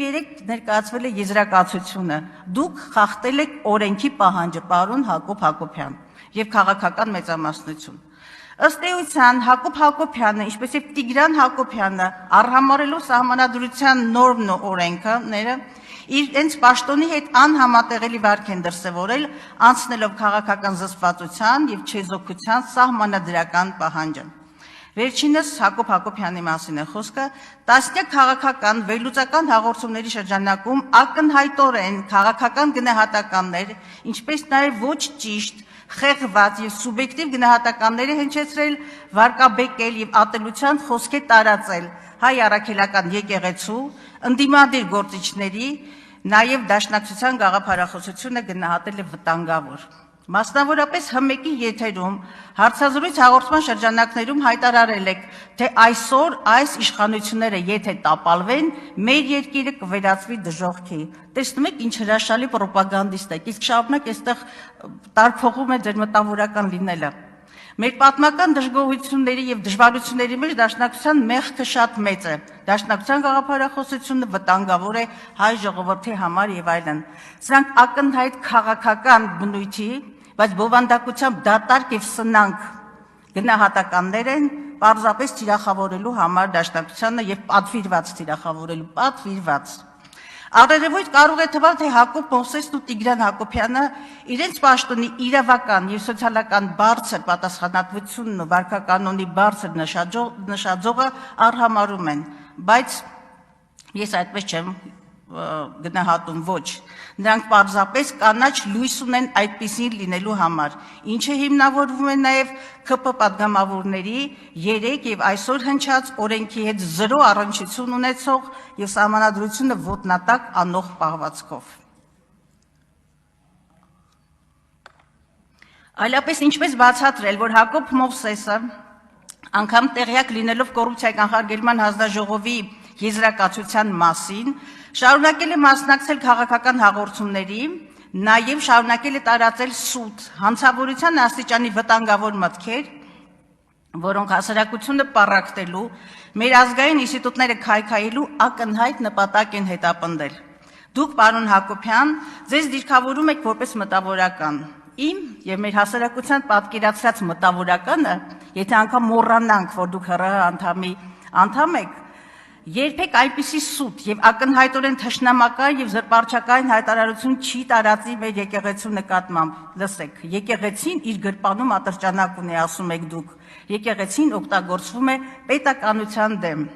Երեք ներկայացվել է եզրակացությունը, դուք խախտել եք օրենքի պահանջը, պարոն Հակոբ Հակոբյան, եւ քաղաքական մեծամասնություն։ Ըստ էության Հակոբ Հակոբյանը, ինչպես եւ Տիգրան Հակոբյանը, արհամարելով սահմանադրության նորմն ու օրենքները, իրենց պաշտոնի հետ անհամատեղելի վարք են դրսևորել, անցնելով քաղաքական զսպվածության եւ չեզոքության սահմանադրական պահանջը։ Վերջինս Հակոբ Հակոբյանի մասին է խոսքը, տասնյակ քաղաքական վերլուծական հաղորդումների շրջանակում ակնհայտորեն քաղաքական գնահատականներ, ինչպես նաև ոչ ճիշտ, խեղված եւ սուբյեկտիվ գնահատականները հնչեցրել, վարկաբեկել եւ ատելության խոսքեր տարածել հայ առաքելական եկեղեցու, ընդդիմադիր գործիչների, նաև դաշնակցության գաղափարախոսությունը գնահատել է վտանգավոր։ Մասնավորապես ՀՄԵԿ-ի եթերում հարցազրույց հաղորդման շրջանակներում հայտարարել եք, թե այսօր այս իշխանությունները եթե տապալվեն, մեր երկիրը կվերածվի դժոխքի։ Տեսնում եք ինչ հրաշալի պրոպագանդիստ եք, իսկ շարունակ այստեղ տարփոխում է ձեր մտավորական լինելը։ Մեր պատմական դժգոհությունների եւ դժվարությունների մեջ դաշնակցության մեղքը շատ մեծ է։ Դաշնակցության գաղափարախոսությունը վտանգավոր է հայ ժողովրդի համար եւ այլն։ Սրանք ակնհայտ քաղաքական բնույթի, բայց բովանդակությամբ դատարկ եւ սնանկ գնահատականներ են, պարզապես թիրախավորելու համար դաշնակցությանը եւ պատվիրված թիրախավորելու, պատվիրված։ Առերևույթ կարող է թվալ, թե Հակոբ Մովսեսն ու Տիգրան Հակոբյանը իրենց պաշտոնի իրավական եւ սոցիալական բարձր պատասխանատվությունն ու վարքականոնի բարձր նշաձողը արհամարում են, բայց ես այդպես չեմ գնահատում, ոչ։ Նրանք պարզապես կանաչ լույս ունեն այդպիսին լինելու համար, ինչը հիմնավորվում է նաև ՔՊ պատգամավորների 3 եւ այսօր հնչած օրենքի հետ զրո առնչություն ունեցող եւ սահմանադրությունը ոտնատակ անող պահվածքով։ Այլապես ինչպես բացատրել, որ Հակոբ Մովսեսը անգամ տեղյակ լինելով կոռուպցիայի կանխարգելման հանձնաժողովի եզրակացության մասին, շարունակել է մասնակցել քաղաքական հաղորդումների, նաև շարունակել է տարածել սուտ, հանցավորության աստիճանի վտանգավոր մտքեր, որոնք հասարակությունը պառակտելու, մեր ազգային ինստիտուտները քայքայելու ակնհայտ նպատակ են հետապնդել։ Դուք, պարոն Հակոբյան, ձեզ դիրքավորում եք որպես մտավորական։ Իմ եւ մեր հասարակության պատկերացրած մտավորականը, եթե անգամ մոռանանք, որ դուք ՀՌՀ անդամ եք, երբեք այնպիսի սուտ եւ ակնհայտորեն թշնամական եւ զրպարտչական հայտարարություն չի տարածի մեր եկեղեցու նկատմամբ։ Լսեք, եկեղեցին իր գրպանում ատրճանակ ունի, ասում եք դուք։ Եկեղեցին օգտագործվում է պետականության դեմ։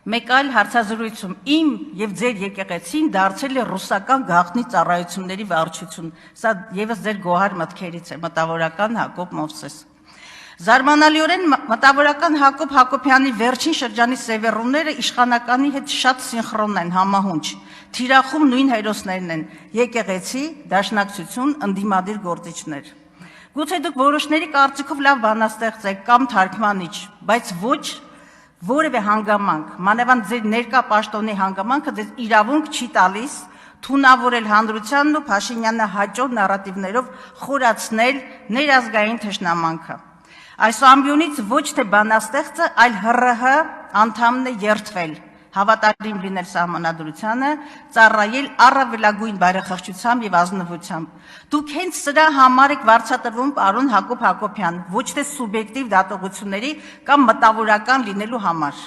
Մեկ այլ հարցազրույցում իմ եւ ձեր եկեղեցին դարձել է ռուսական գաղտնի ծառայությունների վարչություն։ Սա եւս ձեր գոհար մտքերից է, մտավորական Հակոբ Մովսես։ Զարմանալիորեն մտավորական Հակոբ Հակոբյանի վերջին շրջանի սևեռումները իշխանականի հետ շատ սինխրոն են, համահունչ։ Թիրախում նույն հերոսներն են՝ եկեղեցի, դաշնակցություն, ընդդիմադիր գործիչներ։ Գուցե դուք որոշների կարծիքով լավ բանաստեղծ եք կամ թարգմանիչ, բայց ոչ որևէ հանգամանք, մանավանդ ձեր ներկա պաշտոնի հանգամանքը ձեզ իրավունք չի տալիս թունավորել հանրությանն ու Փաշինյանը հաճո նարատիվներով խորացնել ներազգային թշնամանքը։ Այս ամբիոնից ոչ թե բանաստեղծը, այլ ՀՌՀ անդամն է երդվել, հավատարիմ լինել սահմանադրությանը, ծառայել առավելագույն բարեխղճությամբ եւ ազնվությամբ։ Դուք հենց սրա համար եք վարձատրվում, պարոն Հակոբ Հակոբյան, ոչ թե սուբյեկտիվ դատողությունների կամ մտավորական լինելու համար։